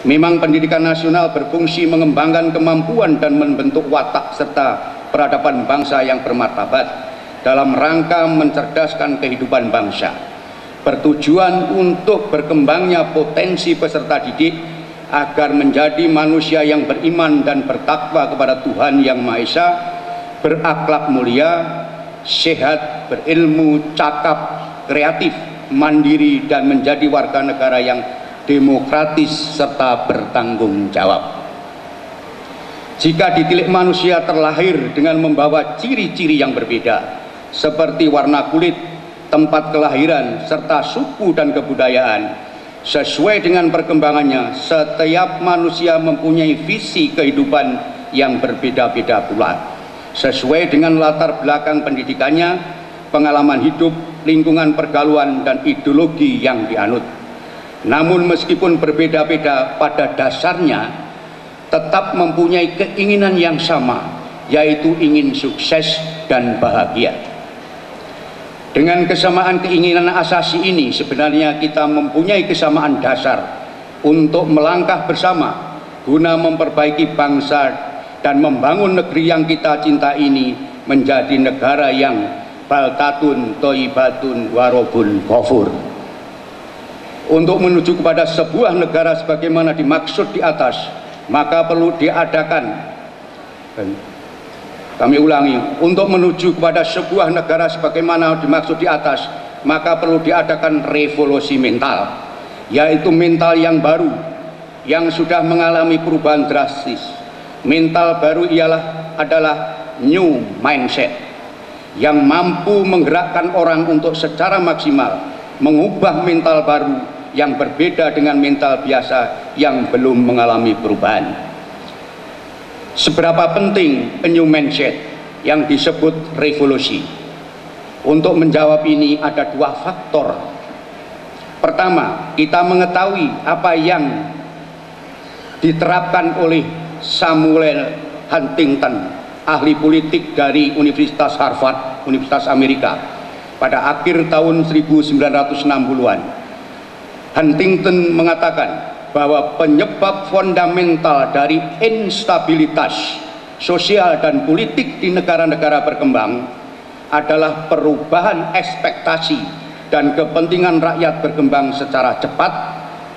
Memang pendidikan nasional berfungsi mengembangkan kemampuan dan membentuk watak serta peradaban bangsa yang bermartabat dalam rangka mencerdaskan kehidupan bangsa, bertujuan untuk berkembangnya potensi peserta didik agar menjadi manusia yang beriman dan bertakwa kepada Tuhan Yang Maha Esa, berakhlak mulia, sehat, berilmu, cakap, kreatif, mandiri, dan menjadi warga negara yang demokratis serta bertanggung jawab. Jika ditilik manusia terlahir dengan membawa ciri-ciri yang berbeda seperti warna kulit, tempat kelahiran, serta suku dan kebudayaan, sesuai dengan perkembangannya, setiap manusia mempunyai visi kehidupan yang berbeda-beda pula, sesuai dengan latar belakang pendidikannya, pengalaman hidup, lingkungan pergaulan, dan ideologi yang dianut. Namun meskipun berbeda-beda, pada dasarnya tetap mempunyai keinginan yang sama, yaitu ingin sukses dan bahagia. Dengan kesamaan keinginan asasi ini, sebenarnya kita mempunyai kesamaan dasar untuk melangkah bersama guna memperbaiki bangsa dan membangun negeri yang kita cinta ini menjadi negara yang baldatun thayyibatun warobun ghafur. Untuk menuju kepada sebuah negara sebagaimana dimaksud di atas, maka perlu diadakan, kami ulangi, untuk menuju kepada sebuah negara sebagaimana dimaksud di atas, maka perlu diadakan revolusi mental, yaitu mental yang baru, yang sudah mengalami perubahan drastis. Mental baru adalah new mindset, yang mampu menggerakkan orang untuk secara maksimal mengubah mental baru yang berbeda dengan mental biasa yang belum mengalami perubahan. Seberapa penting a new mindset yang disebut revolusi? Untuk menjawab ini ada dua faktor. Pertama, kita mengetahui apa yang diterapkan oleh Samuel Huntington, ahli politik dari Universitas Harvard, Universitas Amerika, pada akhir tahun 1960-an. Huntington mengatakan bahwa penyebab fundamental dari instabilitas sosial dan politik di negara-negara berkembang adalah perubahan ekspektasi dan kepentingan rakyat berkembang secara cepat,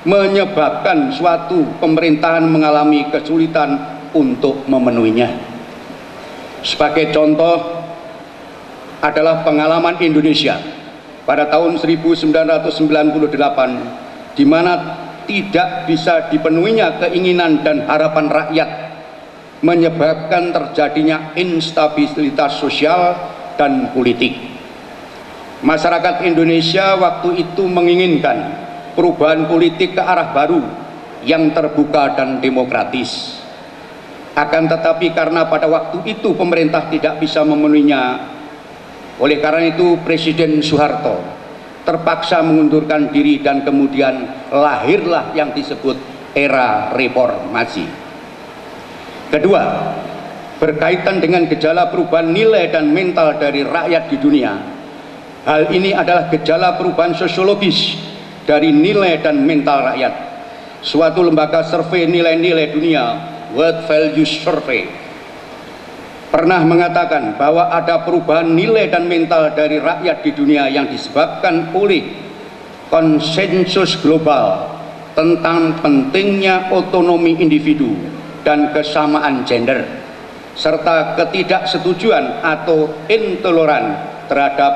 menyebabkan suatu pemerintahan mengalami kesulitan untuk memenuhinya. Sebagai contoh adalah pengalaman Indonesia pada tahun 1998, di mana tidak bisa dipenuhinya keinginan dan harapan rakyat, menyebabkan terjadinya instabilitas sosial dan politik. Masyarakat Indonesia waktu itu menginginkan perubahan politik ke arah baru yang terbuka dan demokratis. Akan tetapi karena pada waktu itu pemerintah tidak bisa memenuhinya, oleh karena itu Presiden Soeharto terpaksa mengundurkan diri dan kemudian lahirlah yang disebut era reformasi. Kedua, berkaitan dengan gejala perubahan nilai dan mental dari rakyat di dunia. Hal ini adalah gejala perubahan sosiologis dari nilai dan mental rakyat. Suatu lembaga survei nilai-nilai dunia, World Values Survey, pernah mengatakan bahwa ada perubahan nilai dan mental dari rakyat di dunia yang disebabkan oleh konsensus global tentang pentingnya otonomi individu dan kesamaan gender, serta ketidaksetujuan atau intoleran terhadap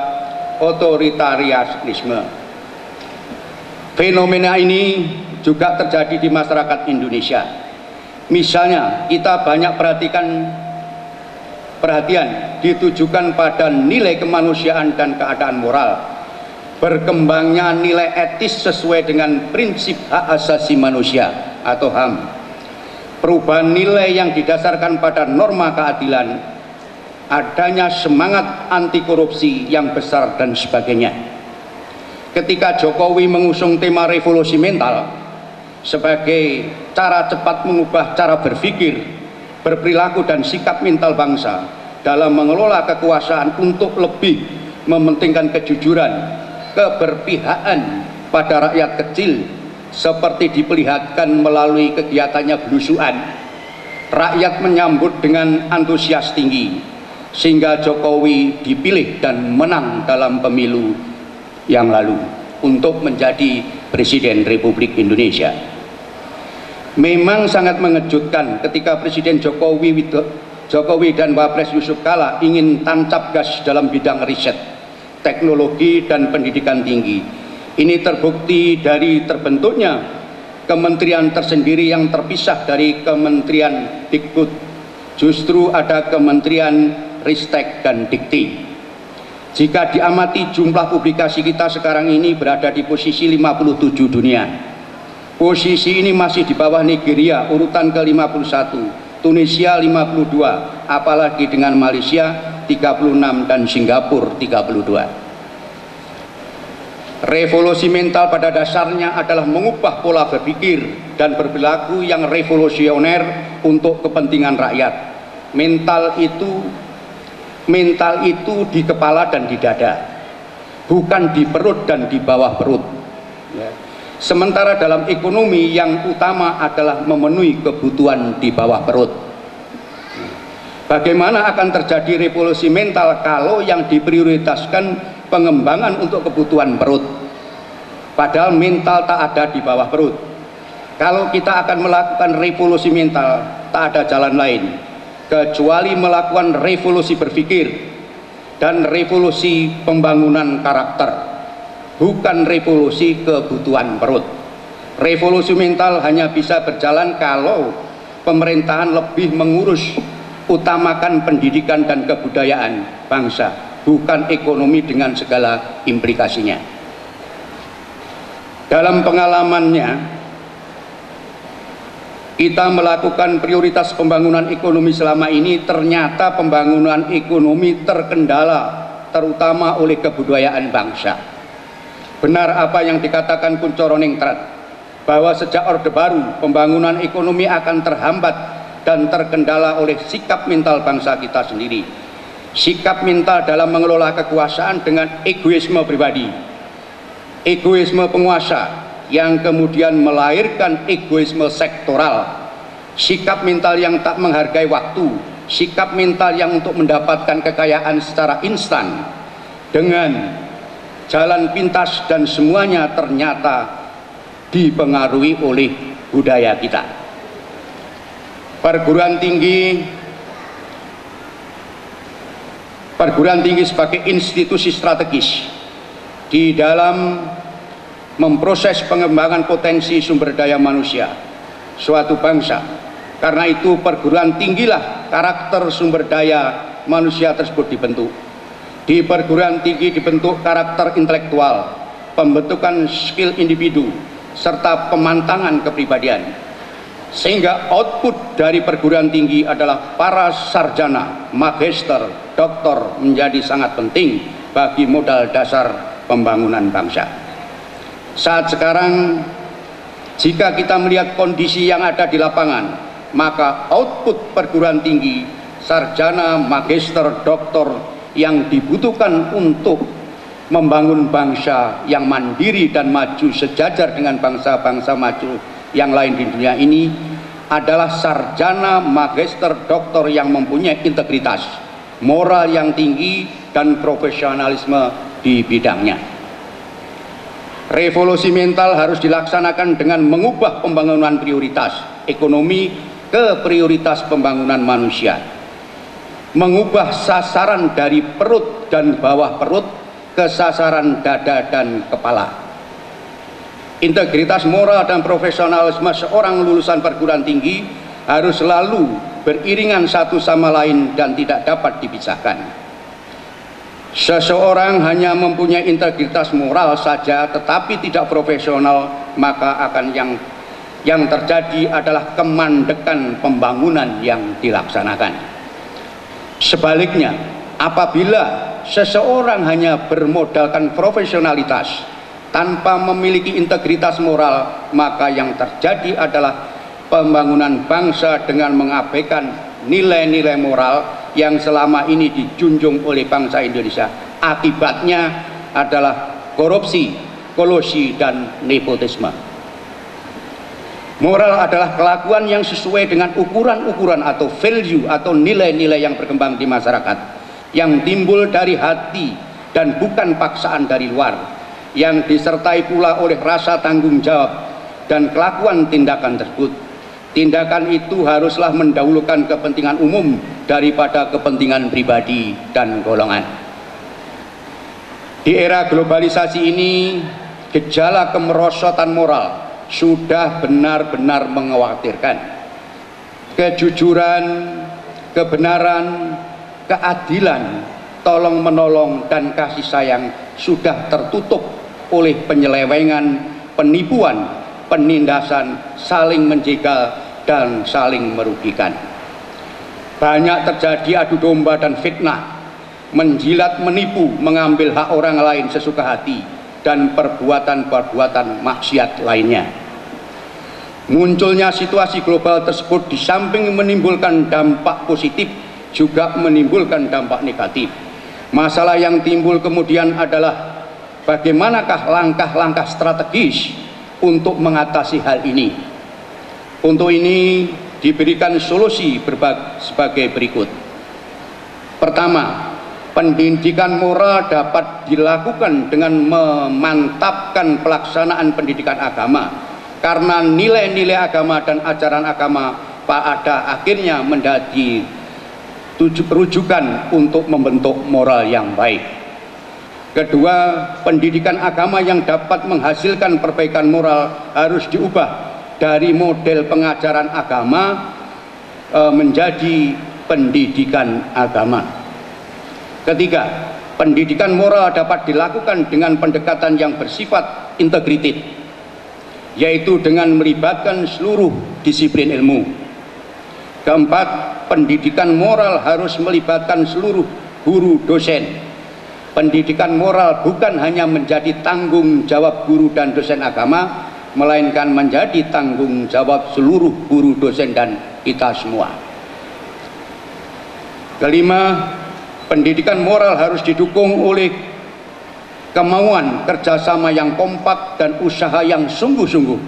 otoritarianisme. Fenomena ini juga terjadi di masyarakat Indonesia. Misalnya, kita banyak perhatian ditujukan pada nilai kemanusiaan dan keadaan moral, berkembangnya nilai etis sesuai dengan prinsip hak asasi manusia atau HAM, perubahan nilai yang didasarkan pada norma keadilan, adanya semangat anti korupsi yang besar, dan sebagainya. Ketika Jokowi mengusung tema revolusi mental sebagai cara cepat mengubah cara berpikir, berperilaku, dan sikap mental bangsa dalam mengelola kekuasaan untuk lebih mementingkan kejujuran, keberpihakan pada rakyat kecil, seperti diperlihatkan melalui kegiatannya belusuan, rakyat menyambut dengan antusias tinggi sehingga Jokowi dipilih dan menang dalam pemilu yang lalu untuk menjadi Presiden Republik Indonesia. Memang sangat mengejutkan ketika Presiden Jokowi dan Wapres Yusuf Kala ingin tancap gas dalam bidang riset, teknologi, dan pendidikan tinggi. Ini terbukti dari terbentuknya kementerian tersendiri yang terpisah dari Kementerian Dikbud. Justru ada Kementerian Ristek dan Dikti. Jika diamati jumlah publikasi kita sekarang ini berada di posisi 57 dunia. Posisi ini masih di bawah Nigeria urutan ke-51, Tunisia 52, apalagi dengan Malaysia 36 dan Singapura 32. Revolusi mental pada dasarnya adalah mengubah pola berpikir dan berperilaku yang revolusioner untuk kepentingan rakyat. Mental itu di kepala dan di dada, bukan di perut dan di bawah perut. Sementara dalam ekonomi yang utama adalah memenuhi kebutuhan di bawah perut. Bagaimana akan terjadi revolusi mental kalau yang diprioritaskan pengembangan untuk kebutuhan perut, padahal mental tak ada di bawah perut? Kalau kita akan melakukan revolusi mental, tak ada jalan lain kecuali melakukan revolusi berpikir dan revolusi pembangunan karakter, bukan revolusi kebutuhan perut. Revolusi mental hanya bisa berjalan kalau pemerintahan lebih mengurus, utamakan pendidikan dan kebudayaan bangsa, bukan ekonomi dengan segala implikasinya. Dalam pengalamannya, kita melakukan prioritas pembangunan ekonomi selama ini, ternyata pembangunan ekonomi terkendala terutama oleh kebudayaan bangsa. Benar apa yang dikatakan Kuncoro Ningrat, bahwa sejak Orde Baru pembangunan ekonomi akan terhambat dan terkendala oleh sikap mental bangsa kita sendiri. Sikap mental dalam mengelola kekuasaan dengan egoisme pribadi, egoisme penguasa yang kemudian melahirkan egoisme sektoral, sikap mental yang tak menghargai waktu, sikap mental yang untuk mendapatkan kekayaan secara instan dengan jalan pintas, dan semuanya ternyata dipengaruhi oleh budaya kita. Perguruan tinggi sebagai institusi strategis di dalam memproses pengembangan potensi sumber daya manusia suatu bangsa. Karena itu perguruan tinggilah karakter sumber daya manusia tersebut dibentuk. Di perguruan tinggi dibentuk karakter intelektual, pembentukan skill individu, serta pemantangan kepribadian. Sehingga output dari perguruan tinggi adalah para sarjana, magister, doktor menjadi sangat penting bagi modal dasar pembangunan bangsa. Saat sekarang, jika kita melihat kondisi yang ada di lapangan, maka output perguruan tinggi, sarjana, magister, doktor yang dibutuhkan untuk membangun bangsa yang mandiri dan maju sejajar dengan bangsa-bangsa maju yang lain di dunia ini adalah sarjana, magister, doktor yang mempunyai integritas, moral yang tinggi, dan profesionalisme di bidangnya. Revolusi mental harus dilaksanakan dengan mengubah pembangunan prioritas ekonomi ke prioritas pembangunan manusia, mengubah sasaran dari perut dan bawah perut ke sasaran dada dan kepala. Integritas moral dan profesionalisme seorang lulusan perguruan tinggi harus selalu beriringan satu sama lain dan tidak dapat dipisahkan. Seseorang hanya mempunyai integritas moral saja tetapi tidak profesional, maka akan yang terjadi adalah kemandekan pembangunan yang dilaksanakan. Sebaliknya, apabila seseorang hanya bermodalkan profesionalitas tanpa memiliki integritas moral, maka yang terjadi adalah pembangunan bangsa dengan mengabaikan nilai-nilai moral yang selama ini dijunjung oleh bangsa Indonesia. Akibatnya adalah korupsi, kolusi, dan nepotisme. Moral adalah kelakuan yang sesuai dengan ukuran-ukuran atau value atau nilai-nilai yang berkembang di masyarakat, yang timbul dari hati dan bukan paksaan dari luar, yang disertai pula oleh rasa tanggung jawab dan kelakuan tindakan tersebut. Tindakan itu haruslah mendahulukan kepentingan umum daripada kepentingan pribadi dan golongan. Di era globalisasi ini, gejala kemerosotan moral sudah benar-benar mengkhawatirkan. Kejujuran, kebenaran, keadilan, tolong-menolong, dan kasih sayang sudah tertutup oleh penyelewengan, penipuan, penindasan, saling menjegal, dan saling merugikan. Banyak terjadi adu domba dan fitnah, menjilat, menipu, mengambil hak orang lain sesuka hati, dan perbuatan-perbuatan maksiat lainnya. Munculnya situasi global tersebut di samping menimbulkan dampak positif, juga menimbulkan dampak negatif. Masalah yang timbul kemudian adalah bagaimanakah langkah-langkah strategis untuk mengatasi hal ini. Untuk ini diberikan solusi sebagai berikut. Pertama, pendidikan moral dapat dilakukan dengan memantapkan pelaksanaan pendidikan agama, karena nilai-nilai agama dan ajaran agama pada akhirnya menjadi rujukan untuk membentuk moral yang baik. Kedua, pendidikan agama yang dapat menghasilkan perbaikan moral harus diubah dari model pengajaran agama menjadi pendidikan agama. Ketiga, pendidikan moral dapat dilakukan dengan pendekatan yang bersifat integrated, yaitu dengan melibatkan seluruh disiplin ilmu. Keempat, pendidikan moral harus melibatkan seluruh guru dosen. Pendidikan moral bukan hanya menjadi tanggung jawab guru dan dosen agama, melainkan menjadi tanggung jawab seluruh guru dosen dan kita semua. Kelima, pendidikan moral harus didukung oleh kemauan kerjasama yang kompak dan usaha yang sungguh-sungguh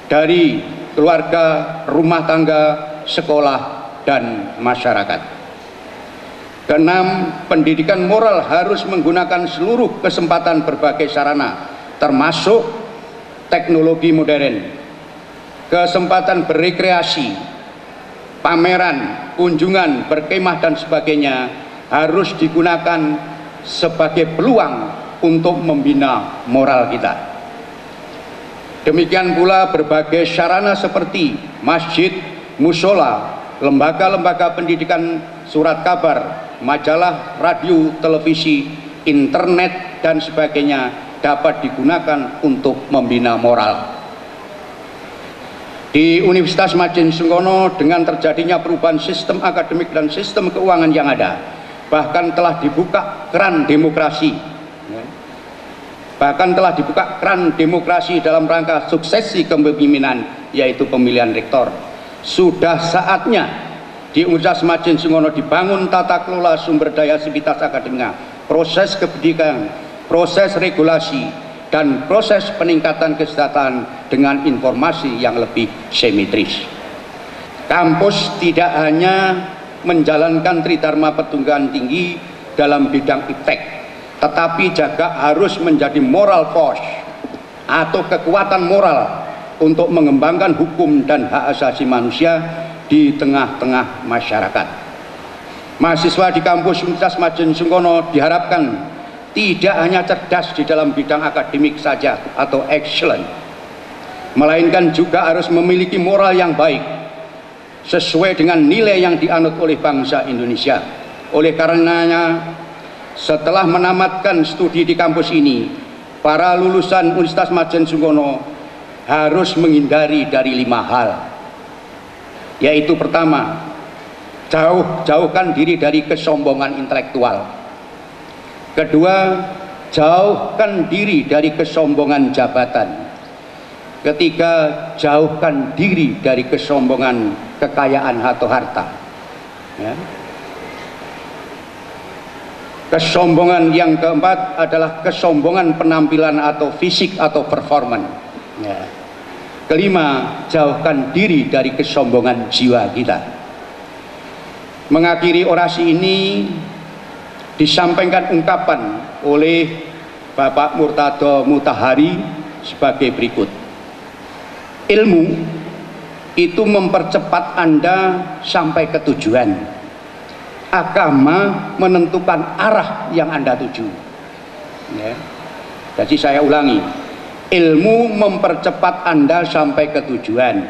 dari keluarga, rumah tangga, sekolah, dan masyarakat. Keenam, pendidikan moral harus menggunakan seluruh kesempatan berbagai sarana, termasuk teknologi modern, kesempatan berrekreasi, pameran, kunjungan, berkemah, dan sebagainya harus digunakan sebagai peluang untuk membina moral kita. Demikian pula berbagai sarana seperti masjid, musola, lembaga-lembaga pendidikan, surat kabar, majalah, radio, televisi, internet, dan sebagainya dapat digunakan untuk membina moral. Di Universitas Madin Sungkono, dengan terjadinya perubahan sistem akademik dan sistem keuangan yang ada, bahkan telah dibuka keran demokrasi. Bahkan telah dibuka keran demokrasi dalam rangka suksesi kepemimpinan, yaitu pemilihan rektor. Sudah saatnya di Universitas Madin Sungkono dibangun tata kelola sumber daya sivitas akademika, proses kependidikan, proses regulasi, dan proses peningkatan kesejahteraan dengan informasi yang lebih simetris. Kampus tidak hanya menjalankan tridharma perguruan tinggi dalam bidang iptek, tetapi juga harus menjadi moral force atau kekuatan moral untuk mengembangkan hukum dan hak asasi manusia di tengah-tengah masyarakat. Mahasiswa di kampus Universitas Madin Sungkono diharapkan tidak hanya cerdas di dalam bidang akademik saja atau excellent, melainkan juga harus memiliki moral yang baik sesuai dengan nilai yang dianut oleh bangsa Indonesia. Oleh karenanya, setelah menamatkan studi di kampus ini, para lulusan Universitas Madin Sungkono harus menghindari dari 5 hal, yaitu pertama, jauhkan diri dari kesombongan intelektual. Kedua, jauhkan diri dari kesombongan jabatan. Ketiga, jauhkan diri dari kesombongan kekayaan atau harta. Ya. Kesombongan yang keempat adalah kesombongan penampilan atau fisik atau performance. Ya. Kelima, jauhkan diri dari kesombongan jiwa kita. Mengakhiri orasi ini disampaikan ungkapan oleh Bapak Murtado Mutahari sebagai berikut. Ilmu itu mempercepat Anda sampai ke tujuan. Agama menentukan arah yang Anda tuju. Ya. Jadi saya ulangi, ilmu mempercepat Anda sampai ke tujuan.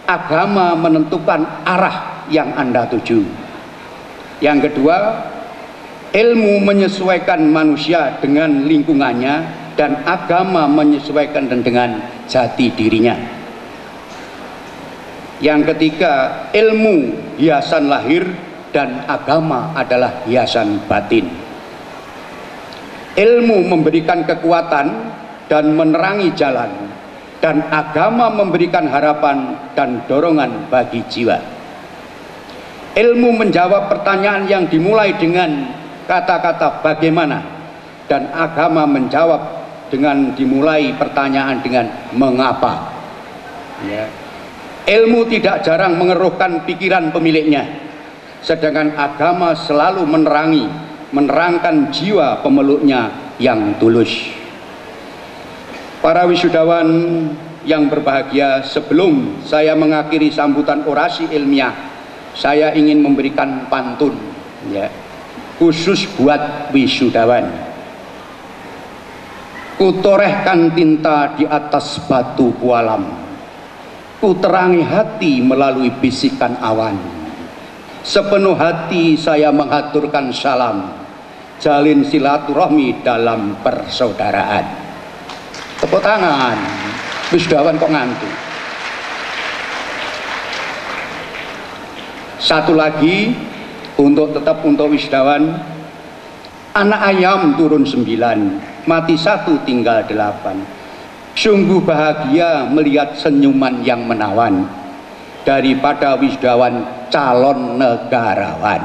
Agama menentukan arah yang Anda tuju. Yang kedua, ilmu menyesuaikan manusia dengan lingkungannya, dan agama menyesuaikan dengan jati dirinya. Yang ketiga, ilmu hiasan lahir dan agama adalah hiasan batin. Ilmu memberikan kekuatan dan menerangi jalan, dan agama memberikan harapan dan dorongan bagi jiwa. Ilmu menjawab pertanyaan yang dimulai dengan kata-kata bagaimana, dan agama menjawab dengan dimulai pertanyaan dengan mengapa. Ya. Ilmu tidak jarang mengeruhkan pikiran pemiliknya, sedangkan agama selalu menerangkan jiwa pemeluknya yang tulus. Para wisudawan yang berbahagia, sebelum saya mengakhiri sambutan orasi ilmiah, saya ingin memberikan pantun, ya, khusus buat wisudawan. Kutorehkan tinta di atas batu pualam, kuterangi hati melalui bisikan awan. Sepenuh hati saya mengaturkan salam, jalin silaturahmi dalam persaudaraan. Tepuk tangan, wisudawan kok ngantuk. Satu lagi tetap untuk wisudawan. Anak ayam turun 9, mati 1 tinggal 8. Sungguh bahagia melihat senyuman yang menawan daripada wisudawan calon negarawan.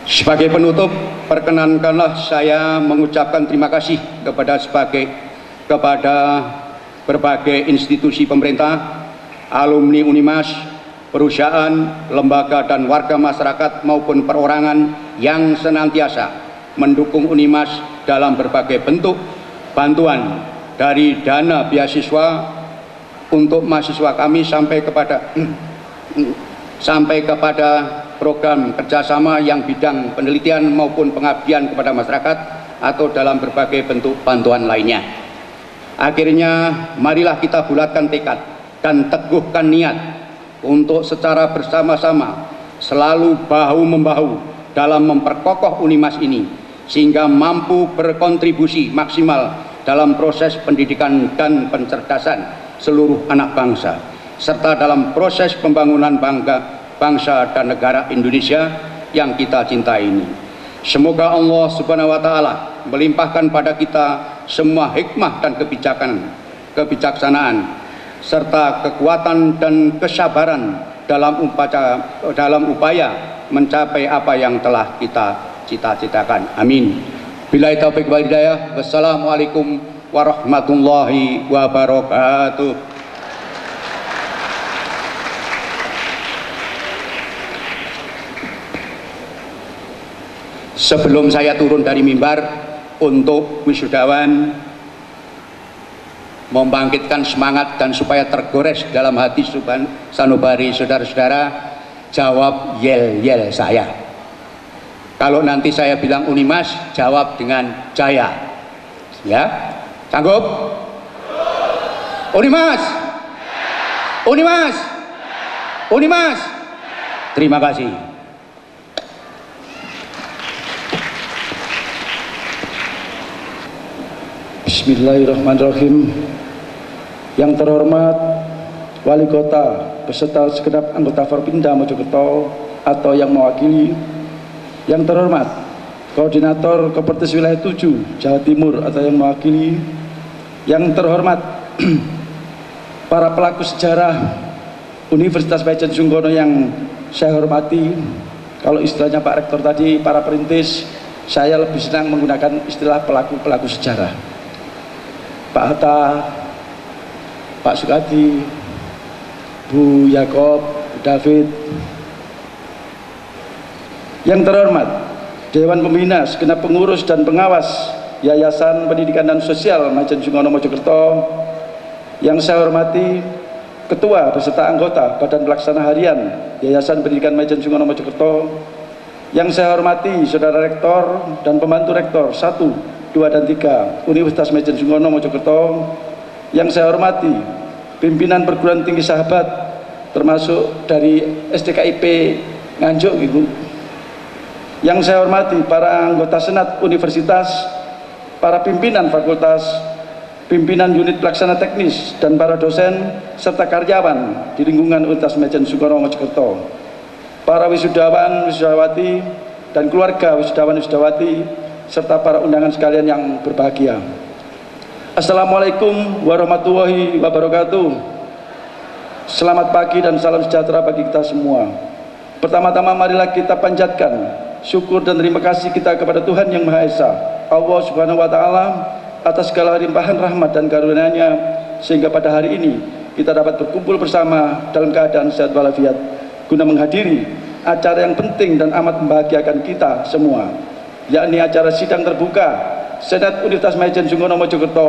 Sebagai penutup, perkenankanlah saya mengucapkan terima kasih kepada berbagai institusi pemerintah, alumni Unimas, perusahaan, lembaga dan warga masyarakat maupun perorangan yang senantiasa mendukung Unimas dalam berbagai bentuk bantuan, dari dana beasiswa untuk mahasiswa kami sampai kepada program kerjasama yang bidang penelitian maupun pengabdian kepada masyarakat atau dalam berbagai bentuk bantuan lainnya. Akhirnya marilah kita bulatkan tekad dan teguhkan niat untuk secara bersama-sama selalu bahu-membahu dalam memperkokoh Unimas ini, sehingga mampu berkontribusi maksimal dalam proses pendidikan dan pencerdasan seluruh anak bangsa, serta dalam proses pembangunan bangsa dan negara Indonesia yang kita cintai ini. Semoga Allah Subhanahu wa Ta'ala melimpahkan pada kita semua hikmah dan kebijaksanaan serta kekuatan dan kesabaran dalam upaya mencapai apa yang telah kita cita-citakan. Amin. Billahi taufiq wal hidayah. Wassalamualaikum warahmatullahi wabarakatuh. Sebelum saya turun dari mimbar, untuk wisudawan membangkitkan semangat dan supaya tergores dalam hati sanubari saudara-saudara, jawab yel-yel saya. Kalau nanti saya bilang Unimas, jawab dengan Jaya. Ya, sanggup? Unimas, Unimas, Unimas. Terima kasih. Bismillahirrahmanirrahim. Yang terhormat Wali Kota beserta segenap anggota Forpinda Mojokerto atau yang mewakili, yang terhormat Koordinator Kopertis Wilayah 7 Jawa Timur atau yang mewakili, yang terhormat para pelaku sejarah Universitas Majen Sungkono yang saya hormati, kalau istilahnya Pak Rektor tadi, para perintis, Saya lebih senang menggunakan istilah pelaku-pelaku sejarah. Pak Hatta, Pak Sukadi, Bu Yakob, Bu David. Yang terhormat Dewan Pembina, segenap pengurus dan pengawas Yayasan Pendidikan dan Sosial Majen Sungono Mojokerto. Yang saya hormati Ketua beserta anggota Badan Pelaksana Harian Yayasan Pendidikan Majen Sungono Mojokerto. Yang saya hormati Saudara Rektor dan Pembantu Rektor 1, 2, dan 3 Universitas Majen Sungono Mojokerto. Yang saya hormati pimpinan perguruan tinggi sahabat termasuk dari SDKIP Nganjuk Ibu. Yang saya hormati para anggota Senat Universitas, para pimpinan fakultas, pimpinan unit pelaksana teknis, dan para dosen serta karyawan di lingkungan Universitas Majen Sungono Mojokerto, para wisudawan, wisudawati, dan keluarga wisudawan, wisudawati, serta para undangan sekalian yang berbahagia. Assalamualaikum warahmatullahi wabarakatuh. Selamat pagi dan salam sejahtera bagi kita semua. Pertama-tama marilah kita panjatkan syukur dan terima kasih kita kepada Tuhan Yang Maha Esa, Allah Subhanahu wa Ta'ala, atas segala limpahan rahmat dan karunia-Nya, sehingga pada hari ini kita dapat berkumpul bersama dalam keadaan sehat walafiat guna menghadiri acara yang penting dan amat membahagiakan kita semua, yakni acara sidang terbuka Senat Universitas Majen Sungono Mojokerto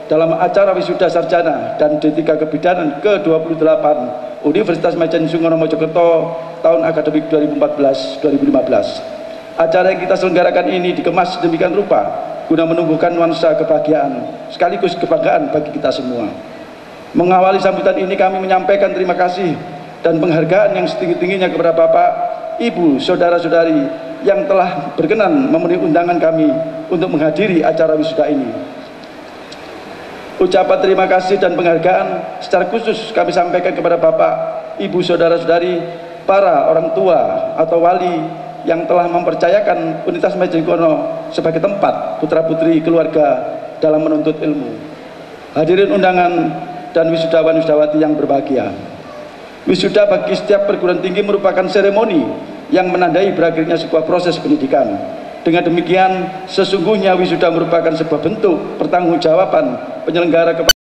dalam acara wisuda sarjana dan D3 Kebidanan ke-28 Universitas Majen Sungono Mojokerto tahun akademik 2014-2015. Acara yang kita selenggarakan ini dikemas sedemikian rupa guna menumbuhkan nuansa kebahagiaan sekaligus kebanggaan bagi kita semua. Mengawali sambutan ini kami menyampaikan terima kasih dan penghargaan yang setinggi-tingginya kepada Bapak, Ibu, saudara-saudari yang telah berkenan memenuhi undangan kami untuk menghadiri acara wisuda ini. Ucapan terima kasih dan penghargaan secara khusus kami sampaikan kepada Bapak, Ibu, saudara-saudari, para orang tua atau wali yang telah mempercayakan Universitas Majen Sungono sebagai tempat putra-putri keluarga dalam menuntut ilmu. Hadirin undangan dan wisudawan-wisudawati yang berbahagia. Wisuda bagi setiap perguruan tinggi merupakan seremoni yang menandai berakhirnya sebuah proses pendidikan. Dengan demikian, sesungguhnya wisuda merupakan sebuah bentuk pertanggungjawaban penyelenggara kepada